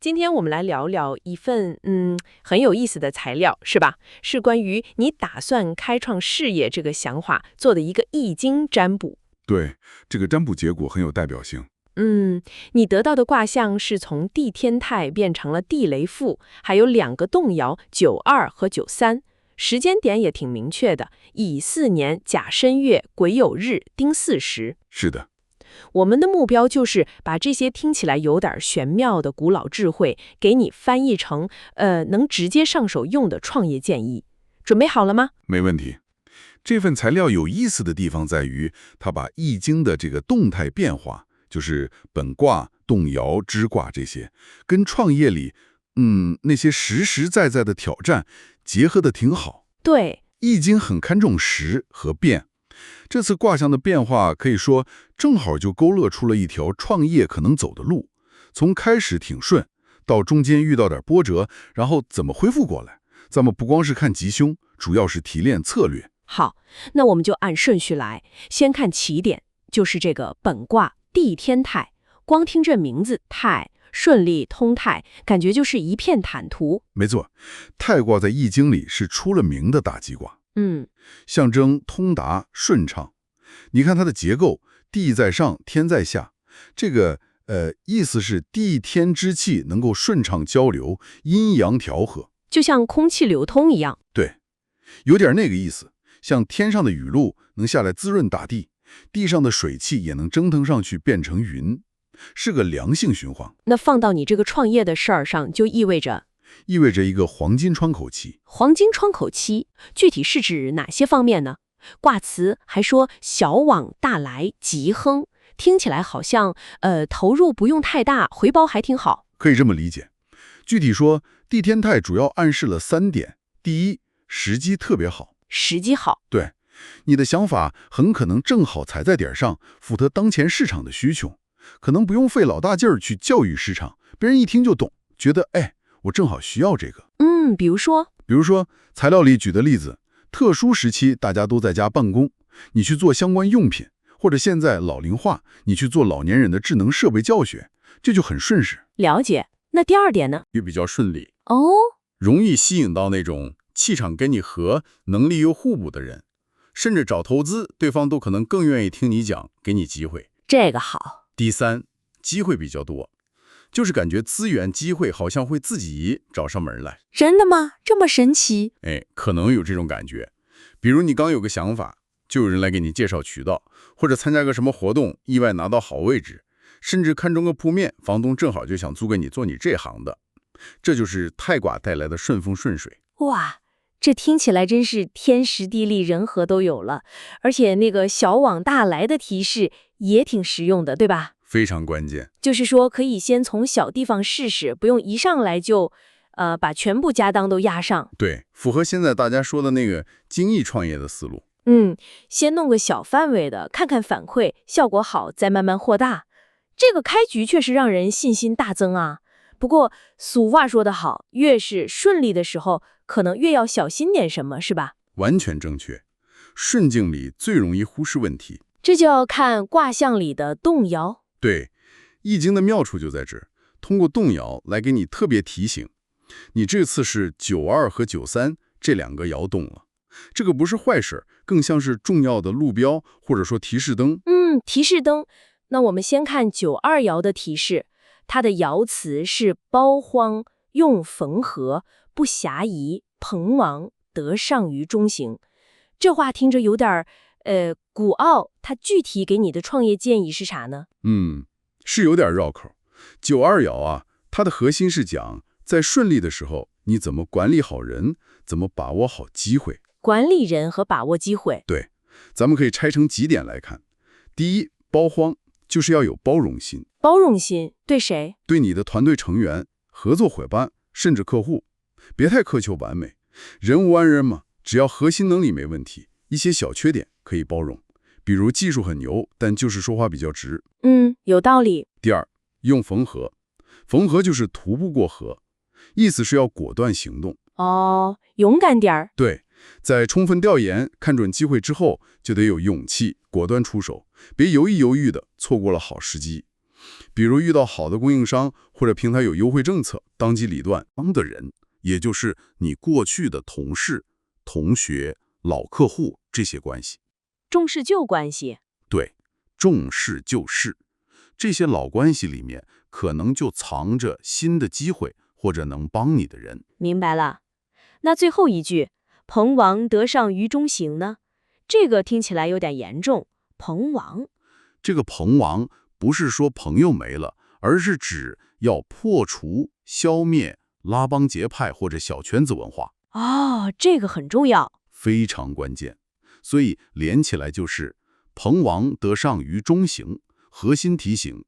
今天我们来聊聊一份很有意思的材料，是吧？是关于你打算开创事业这个想法做的一个易经占卜。对，这个占卜结果很有代表性。你得到的卦象是从地天泰变成了地雷复，还有2个动爻92和93，时间点也挺明确的，乙巳年甲申月癸酉日丁巳时。是的，我们的目标就是把这些听起来有点玄妙的古老智慧，给你翻译成能直接上手用的创业建议。准备好了吗？没问题。这份材料有意思的地方在于，它把易经的这个动态变化，就是本卦、动爻、支卦这些，跟创业里那些实实在在的挑战结合得挺好。对，易经很看重实和变，这次卦象的变化可以说正好就勾勒出了一条创业可能走的路，从开始挺顺，到中间遇到点波折，然后怎么恢复过来。咱们不光是看吉凶，主要是提炼策略。好，那我们就按顺序来，先看起点，就是这个本卦地天泰。光听这名字泰，顺利通泰，感觉就是一片坦途。没错，泰卦在易经里是出了名的大吉卦，象征通达顺畅。你看它的结构，地在上，天在下，这个意思是地天之气能够顺畅交流，阴阳调和，就像空气流通一样。对，有点那个意思。像天上的雨露能下来滋润大地，地上的水汽也能蒸腾上去变成云，是个良性循环。那放到你这个创业的事儿上，就意味着一个黄金窗口期。黄金窗口期具体是指哪些方面呢？卦辞还说小往大来吉亨，听起来好像投入不用太大，回报还挺好。可以这么理解。具体说，地天泰主要暗示了3点。第一，时机特别好。时机好，对，你的想法很可能正好踩在点上，符合当前市场的需求，可能不用费老大劲儿去教育市场，别人一听就懂，觉得我正好需要这个。比如说材料里举的例子，特殊时期大家都在家办公，你去做相关用品，或者现在老龄化，你去做老年人的智能设备教学，这就很顺势。了解。那第二点呢？也比较顺利哦，容易吸引到那种气场跟你合、能力又互补的人，甚至找投资，对方都可能更愿意听你讲，给你机会。这个好。第三，机会比较多，就是感觉资源、机会好像会自己找上门来。真的吗？这么神奇？可能有这种感觉。比如你刚有个想法，就有人来给你介绍渠道，或者参加个什么活动，意外拿到好位置，甚至看中个铺面，房东正好就想租给你做你这行的。这就是泰卦带来的顺风顺水。哇，这听起来真是天时地利人和都有了，而且那个小往大来的提示也挺实用的，对吧？非常关键。就是说可以先从小地方试试，不用一上来就把全部家当都压上。对，符合现在大家说的那个精益创业的思路。先弄个小范围的，看看反馈，效果好再慢慢扩大。这个开局确实让人信心大增啊。不过俗话说得好，越是顺利的时候，可能越要小心点什么，是吧？完全正确。顺境里最容易忽视问题，这就要看卦象里的动爻。对，易经的妙处就在这儿，通过动爻来给你特别提醒。你这次是92和93这2个爻动了，这个不是坏事，更像是重要的路标或者说提示灯。提示灯。那我们先看92爻的提示，它的爻辞是包荒，用缝合，不暇疑，朋王，得上于中行。这话听着有点古奥，它具体给你的创业建议是啥呢？是有点绕口。92爻啊，它的核心是讲在顺利的时候，你怎么管理好人，怎么把握好机会。管理人和把握机会。对，咱们可以拆成几点来看。第一，包荒，就是要有包容心。包容心对谁？对你的团队成员、合作伙伴，甚至客户，别太苛求完美。人无完人嘛，只要核心能力没问题，一些小缺点可以包容。比如技术很牛，但就是说话比较直。有道理。第二，用缝合。缝合就是徒步过河，意思是要果断行动。勇敢点儿。对，在充分调研、看准机会之后，就得有勇气，果断出手，别犹豫的错过了好时机。比如遇到好的供应商或者平台有优惠政策，当机立断帮的人，也就是你过去的同事、同学、老客户这些关系。重视旧关系。对，重视旧事。这些老关系里面，可能就藏着新的机会或者能帮你的人。明白了。那最后一句“朋王得上于中行”呢？这个听起来有点严重。朋王，这个朋王不是说朋友没了，而是指要破除、消灭拉帮结派或者小圈子文化。哦，这个很重要。非常关键。所以连起来就是朋王得上于中行，核心提醒，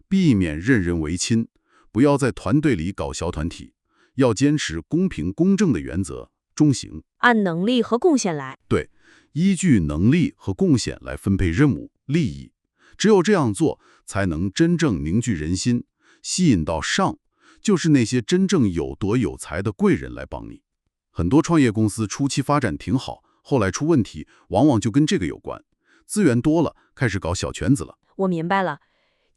避免任人唯亲，不要在团队里搞小团体，要坚持公平公正的原则，中行。按能力和贡献来。对，依据能力和贡献来分配任务、利益。只有这样做，才能真正凝聚人心，吸引到上，就是那些真正有德有才的贵人来帮你。很多创业公司初期发展挺好，后来出问题，往往就跟这个有关。资源多了，开始搞小圈子了。我明白了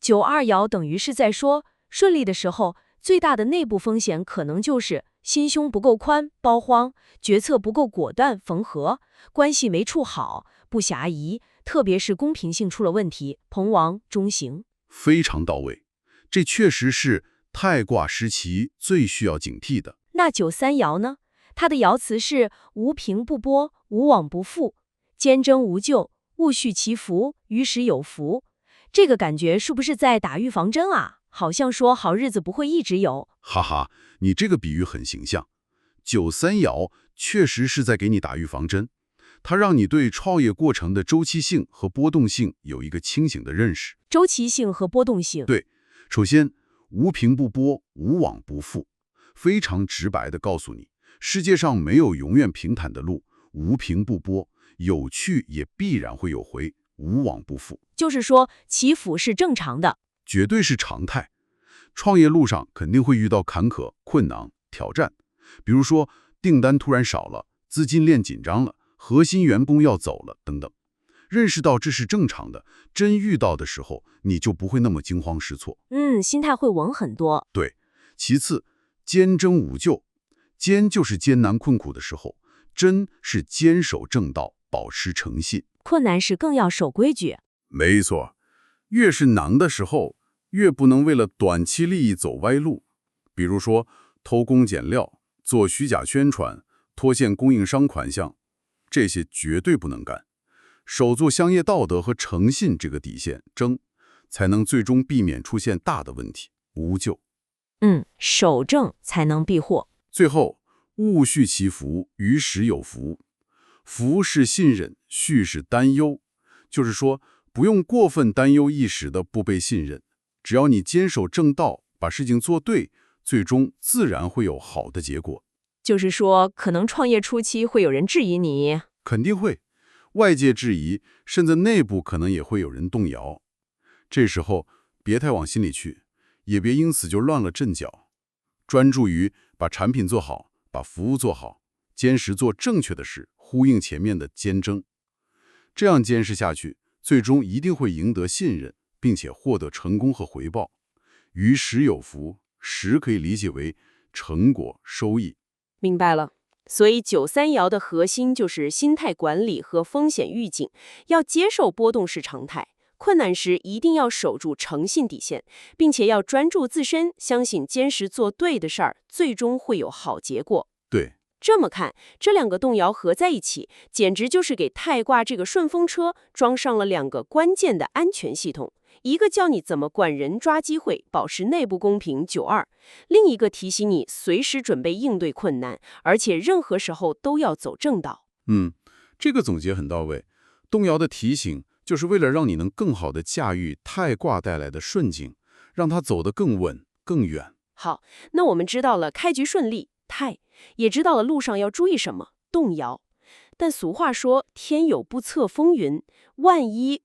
，92爻等于是在说，顺利的时候，最大的内部风险可能就是心胸不够宽，包荒；决策不够果断，缝合；关系没处好，不暇疑。特别是公平性出了问题，朋王中行。非常到位，这确实是太卦时期最需要警惕的。那93爻呢？它的爻辞是无凭不剥，无往不复，坚贞无咎，勿恤其福，于时有福。这个感觉是不是在打预防针啊？好像说好日子不会一直有。哈哈，你这个比喻很形象。93爻确实是在给你打预防针，它让你对创业过程的周期性和波动性有一个清醒的认识。周期性和波动性。对，首先，无凭不剥，无往不复，非常直白地告诉你，世界上没有永远平坦的路，无凭不剥，有去也必然会有回，无往不复。就是说，起伏是正常的，绝对是常态。创业路上肯定会遇到坎坷、困难、挑战，比如说订单突然少了，资金链紧张了，核心员工要走了等等。认识到这是正常的，真遇到的时候，你就不会那么惊慌失措。心态会稳很多。对，其次，坚贞无咎。坚就是艰难困苦的时候，贞是坚守正道，保持诚信。困难时更要守规矩。没错，越是难的时候，越不能为了短期利益走歪路。比如说，偷工减料、做虚假宣传、拖欠供应商款项，这些绝对不能干。守住商业道德和诚信这个底线，争，才能最终避免出现大的问题，无咎。守正才能避祸。最后，勿恤其福，于时有福。福是信任，恤是担忧，就是说，不用过分担忧一时的不被信任。只要你坚守正道，把事情做对，最终自然会有好的结果。就是说，可能创业初期会有人质疑你。肯定会，外界质疑，甚至内部可能也会有人动摇。这时候别太往心里去，也别因此就乱了阵脚，专注于把产品做好，把服务做好，坚持做正确的事，呼应前面的坚贞。这样坚持下去，最终一定会赢得信任，并且获得成功和回报。于时有福，时可以理解为成果、收益。明白了。所以93爻的核心就是心态管理和风险预警，要接受波动是常态，困难时一定要守住诚信底线，并且要专注自身，相信坚持做对的事儿，最终会有好结果。对，这么看，这两个动爻合在一起，简直就是给太卦这个顺风车装上了两个关键的安全系统。一个教你怎么管人抓机会，保持内部公平92，另一个提醒你随时准备应对困难，而且任何时候都要走正道。这个总结很到位。动爻的提醒就是为了让你能更好地驾驭太卦带来的顺境，让它走得更稳、更远。好，那我们知道了开局顺利，太，也知道了路上要注意什么，动摇。但俗话说天有不测风云，万一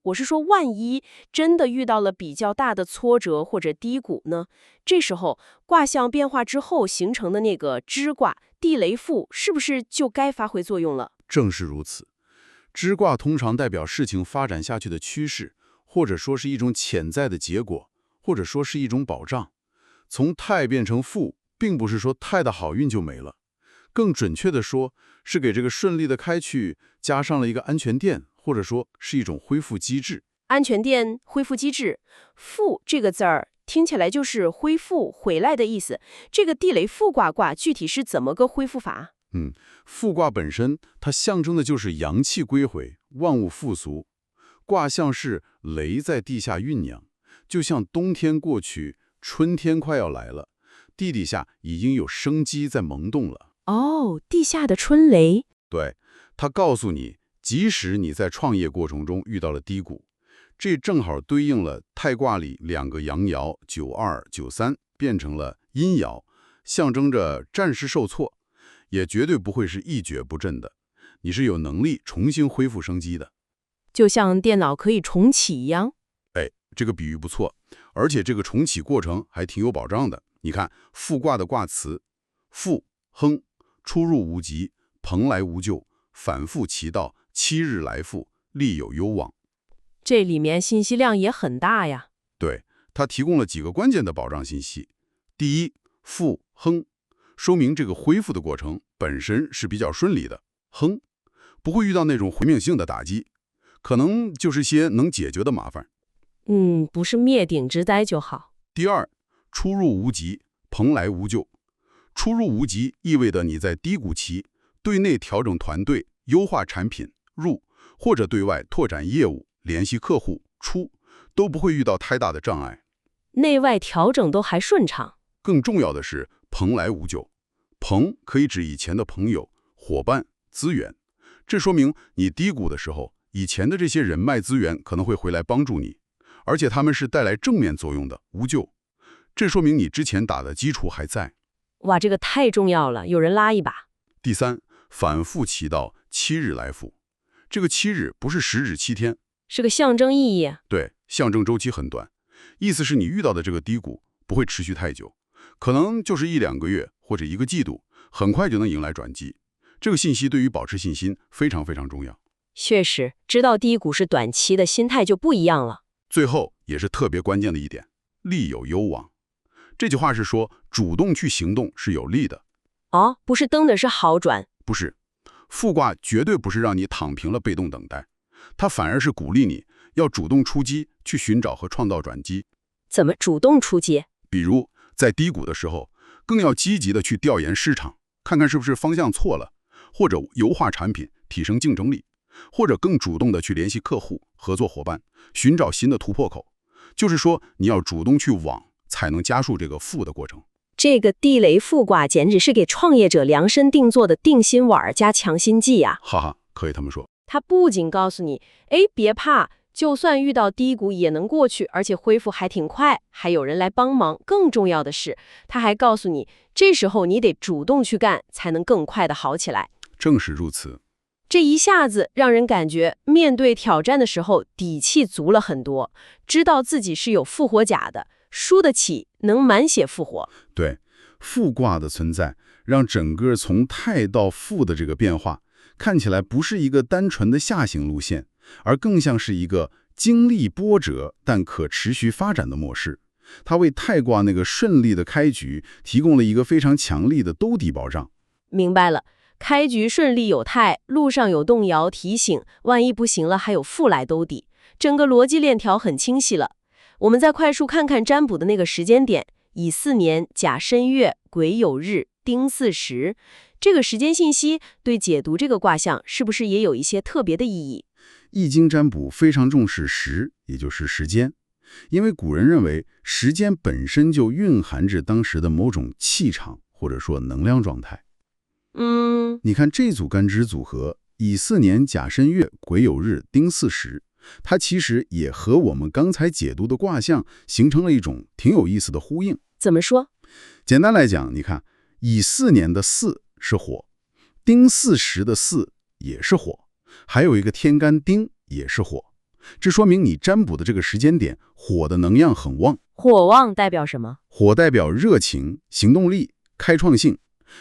真的遇到了比较大的挫折或者低谷呢？这时候卦象变化之后形成的那个支卦地雷复是不是就该发挥作用了？正是如此，支卦通常代表事情发展下去的趋势，或者说是一种潜在的结果，或者说是一种保障。从太变成富，并不是说太的好运就没了，更准确的说，是给这个顺利的开去加上了一个安全垫，或者说是一种恢复机制。安全垫、恢复机制，复这个字儿听起来就是恢复、回来的意思。这个地雷复卦具体是怎么个恢复法？复卦本身它象征的就是阳气归回，万物复苏。卦象是雷在地下酝酿，就像冬天过去，春天快要来了，地底下已经有生机在萌动了。哦，地下的春雷。对，它告诉你，即使你在创业过程中遇到了低谷，这正好对应了太卦里2个阳爻92、93变成了阴爻，象征着暂时受挫，也绝对不会是一蹶不振的。你是有能力重新恢复生机的。就像电脑可以重启一样。这个比喻不错，而且这个重启过程还挺有保障的。你看复卦的卦辞：复亨，出入无疾，蓬莱无咎，反复其道，7日来复，利有攸往。这里面信息量也很大呀。对，它提供了几个关键的保障信息。第一，复亨，说明这个恢复的过程本身是比较顺利的，亨，不会遇到那种毁灭性的打击，可能就是些能解决的麻烦。不是灭顶之灾就好。第二，出入无疾，蓬莱无咎。出入无疾意味着你在低谷期对内调整团队、优化产品、入，或者对外拓展业务、联系客户、出，都不会遇到太大的障碍。内外调整都还顺畅。更重要的是，蓬莱无咎。蓬可以指以前的朋友、伙伴、资源，这说明你低谷的时候，以前的这些人脉资源可能会回来帮助你。而且他们是带来正面作用的，无咎，这说明你之前打的基础还在。哇，这个太重要了，有人拉一把。第三，反复其道，7日来复。这个7日不是实指7天，是个象征意义。对，象征周期很短，意思是你遇到的这个低谷不会持续太久，可能就是1-2个月或者1个季度，很快就能迎来转机。这个信息对于保持信心非常非常重要。确实，知道低谷是短期的，心态就不一样了。最后也是特别关键的一点，利有攸往。这句话是说，主动去行动是有利的。哦，不是登的是好转。不是，复卦绝对不是让你躺平了被动等待，它反而是鼓励你要主动出击，去寻找和创造转机。怎么主动出击？比如在低谷的时候，更要积极的去调研市场，看看是不是方向错了，或者优化产品，提升竞争力。或者更主动的去联系客户、合作伙伴，寻找新的突破口。就是说，你要主动去往，才能加速这个复的过程。这个地雷复卦简直是给创业者量身定做的定心丸加强心剂呀！哈哈，可以这么说。它不仅告诉你，别怕，就算遇到低谷也能过去，而且恢复还挺快，还有人来帮忙。更重要的是，它还告诉你，这时候你得主动去干，才能更快的好起来。正是如此。这一下子让人感觉面对挑战的时候底气足了很多，知道自己是有复活甲的，输得起，能满血复活。对，复卦的存在让整个从太到复的这个变化看起来不是一个单纯的下行路线，而更像是一个经历波折但可持续发展的模式。它为太卦那个顺利的开局提供了一个非常强力的兜底保障。明白了。开局顺利有太，路上有动摇提醒，万一不行了还有复来兜底，整个逻辑链条很清晰了。我们再快速看看占卜的那个时间点，乙巳年甲申月癸酉日丁巳时，这个时间信息对解读这个卦象是不是也有一些特别的意义？易经占卜非常重视时，也就是时间，因为古人认为时间本身就蕴含着当时的某种气场或者说能量状态。你看这组干支组合，乙巳年甲申月癸酉日丁巳时，它其实也和我们刚才解读的卦象形成了一种挺有意思的呼应。怎么说？简单来讲，你看乙巳年的巳是火，丁巳时的巳也是火，还有一个天干丁也是火，这说明你占卜的这个时间点，火的能量很旺。火旺代表什么？火代表热情、行动力、开创性，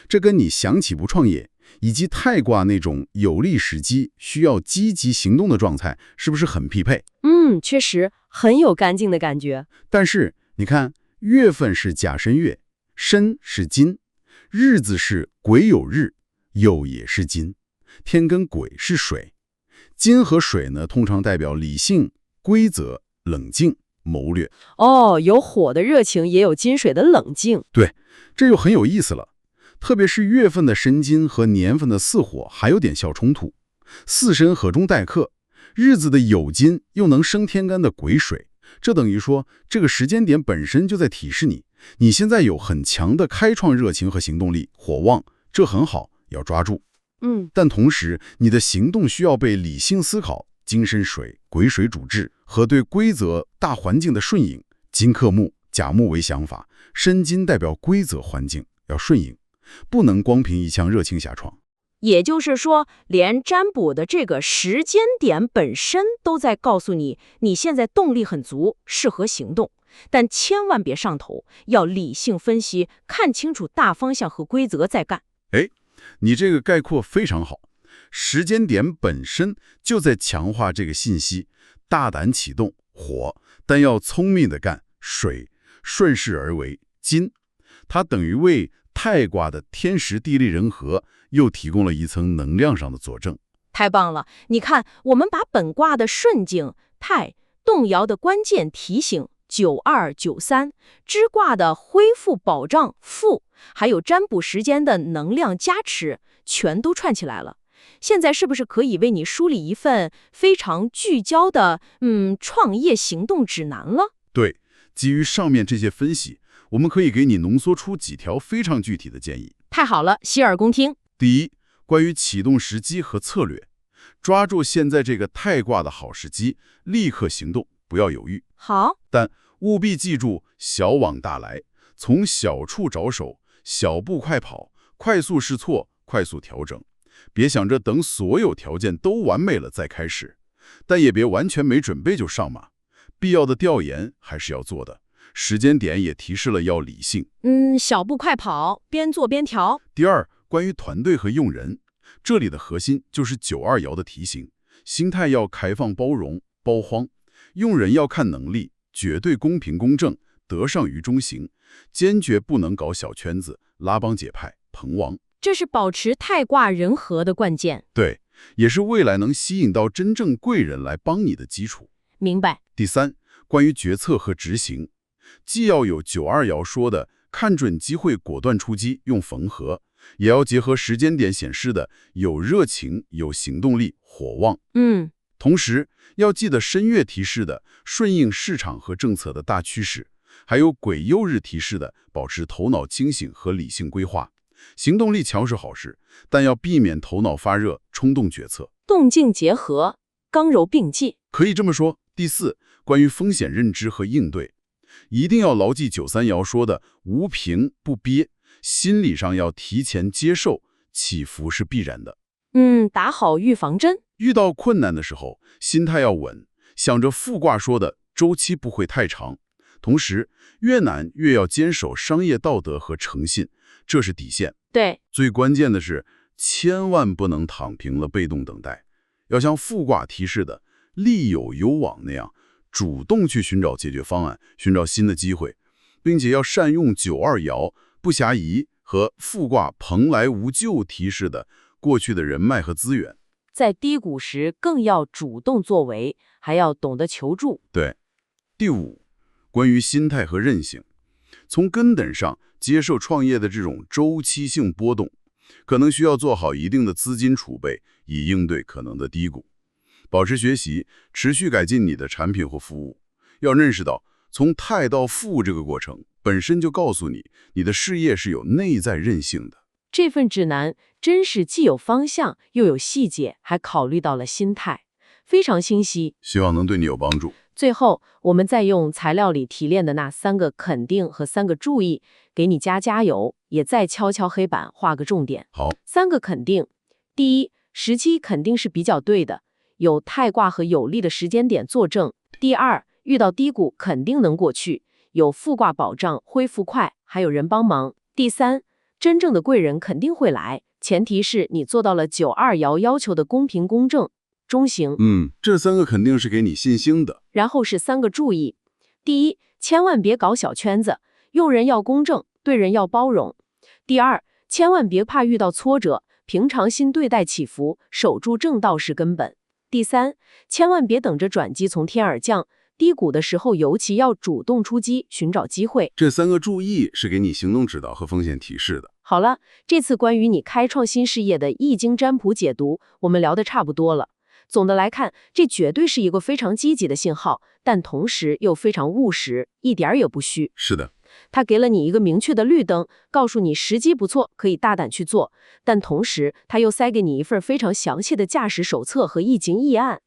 这跟你想起步创业以及太卦那种有利时机、需要积极行动的状态，是不是很匹配？确实很有干劲的感觉。但是你看，月份是甲申月，申是金，日子是癸酉日，酉也是金，天干癸是水。金和水呢，通常代表理性、规则、冷静、谋略。哦，有火的热情，也有金水的冷静。对，这就很有意思了。特别是月份的申金和年份的巳火还有点小冲突。巳申合中带克，日子的酉金又能生天干的癸水，这等于说这个时间点本身就在提示你现在有很强的开创热情和行动力，火旺，这很好，要抓住。但同时你的行动需要被理性思考，金生水，癸水主治，和对规则大环境的顺应。金克木，甲木为想法，申金代表规则环境，要顺应，不能光凭一腔热情瞎闯。也就是说，连占卜的这个时间点本身都在告诉你，你现在动力很足，适合行动，但千万别上头，要理性分析，看清楚大方向和规则再干。你这个概括非常好，时间点本身就在强化这个信息，大胆启动，火，但要聪明的干，水，顺势而为，金。它等于为太卦的天时地利人和又提供了一层能量上的佐证。太棒了！你看，我们把本卦的顺境太动摇的关键提醒92、93，支卦的恢复保障复，还有占卜时间的能量加持，全都串起来了。现在是不是可以为你梳理一份非常聚焦的创业行动指南了？对，基于上面这些分析，我们可以给你浓缩出几条非常具体的建议。太好了，洗耳恭听。第一，关于启动时机和策略，抓住现在这个太卦的好时机，立刻行动，不要犹豫。好，但务必记住小往大来，从小处着手，小步快跑，快速试错，快速调整。别想着等所有条件都完美了再开始，但也别完全没准备就上马。必要的调研还是要做的，时间点也提示了要理性。小步快跑，边做边调。第二，关于团队和用人，这里的核心就是92爻的提醒，心态要开放包容，包荒，用人要看能力，绝对公平公正，得上于中行，坚决不能搞小圈子，拉帮结派，膨王。这是保持太卦人和的关键。对，也是未来能吸引到真正贵人来帮你的基础。明白。第三，关于决策和执行，既要有92爻说的看准机会果断出击，用缝合，也要结合时间点显示的有热情、有行动力、火旺。同时要记得申月提示的顺应市场和政策的大趋势，还有癸酉日提示的保持头脑清醒和理性规划。行动力强是好事，但要避免头脑发热、冲动决策。动静结合，刚柔并济。可以这么说。第四，关于风险认知和应对，一定要牢记93爻说的无凭不憋，心理上要提前接受，起伏是必然的。打好预防针。遇到困难的时候，心态要稳，想着复卦说的周期不会太长。同时，越难越要坚守商业道德和诚信，这是底线。对，最关键的是，千万不能躺平了，被动等待，要像复卦提示的利有攸往那样，主动去寻找解决方案，寻找新的机会，并且要善用92爻不暇疑和复卦蓬莱无咎提示的过去的人脉和资源。在低谷时更要主动作为，还要懂得求助。对。第五，关于心态和韧性，从根本上接受创业的这种周期性波动，可能需要做好一定的资金储备，以应对可能的低谷。保持学习，持续改进你的产品或服务。要认识到，从太到富这个过程本身就告诉你，你的事业是有内在韧性的。这份指南真是既有方向又有细节，还考虑到了心态，非常清晰。希望能对你有帮助。最后，我们再用材料里提炼的那3个肯定和3个注意，给你加油，也再敲敲黑板，画个重点。好，3个肯定。第一，时机肯定是比较对的，有太卦和有利的时间点作证。第二，遇到低谷肯定能过去，有复卦保障，恢复快，还有人帮忙。第三，真正的贵人肯定会来，前提是你做到了92爻要求的公平公正。中行。这3个肯定是给你信心的。然后是3个注意。第一，千万别搞小圈子，用人要公正，对人要包容。第二，千万别怕遇到挫折，平常心对待起伏，守住正道是根本。第三，千万别等着转机从天而降，低谷的时候尤其要主动出击，寻找机会。这3个注意是给你行动指导和风险提示的。好了，这次关于你开创新事业的易经占卜解读，我们聊得差不多了。总的来看，这绝对是一个非常积极的信号，但同时又非常务实，一点儿也不虚。是的，它给了你一个明确的绿灯，告诉你时机不错，可以大胆去做。但同时，它又塞给你一份非常详细的驾驶手册和易经议案。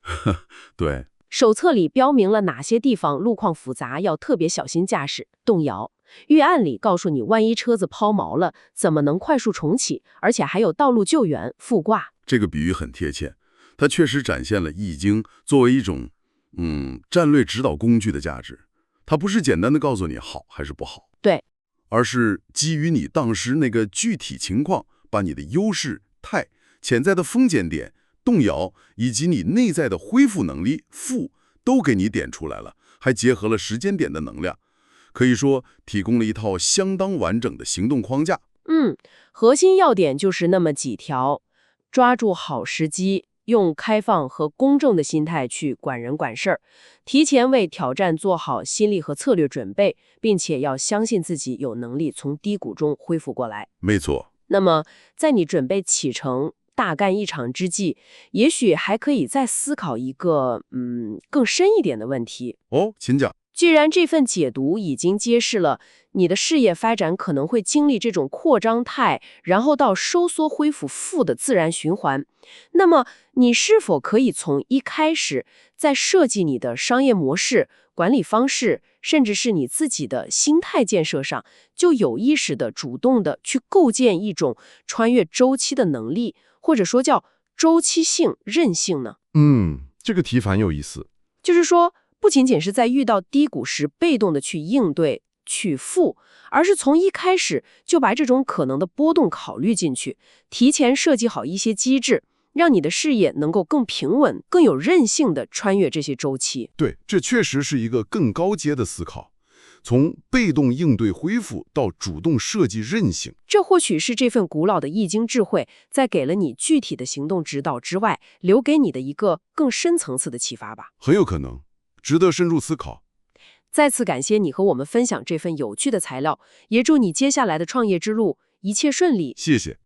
对，手册里标明了哪些地方路况复杂，要特别小心驾驶、动摇。预案里告诉你，万一车子抛锚了，怎么能快速重启，而且还有道路救援、复挂。这个比喻很贴切，它确实展现了易经作为一种战略指导工具的价值。它不是简单的告诉你好还是不好，对，而是基于你当时那个具体情况，把你的优势、态、潜在的风险点、动摇以及你内在的恢复能力都给你点出来了，还结合了时间点的能量，可以说提供了一套相当完整的行动框架。核心要点就是那么几条：抓住好时机，用开放和公正的心态去管人管事儿，提前为挑战做好心理和策略准备，并且要相信自己有能力从低谷中恢复过来。没错，那么，在你准备启程大干一场之际，也许还可以再思考一个更深一点的问题。哦，请讲。既然这份解读已经揭示了你的事业发展可能会经历这种扩张态，然后到收缩恢复负的自然循环，那么你是否可以从一开始在设计你的商业模式、管理方式，甚至是你自己的心态建设上，就有意识的、主动的去构建一种穿越周期的能力，或者说叫周期性韧性呢？这个题很有意思。就是说，不仅仅是在遇到低谷时被动的去应对、去付，而是从一开始就把这种可能的波动考虑进去，提前设计好一些机制，让你的事业能够更平稳、更有韧性地穿越这些周期。对，这确实是一个更高阶的思考，从被动应对恢复到主动设计韧性。这或许是这份古老的易经智慧，在给了你具体的行动指导之外，留给你的一个更深层次的启发吧。很有可能，值得深入思考。再次感谢你和我们分享这份有趣的材料，也祝你接下来的创业之路一切顺利。谢谢。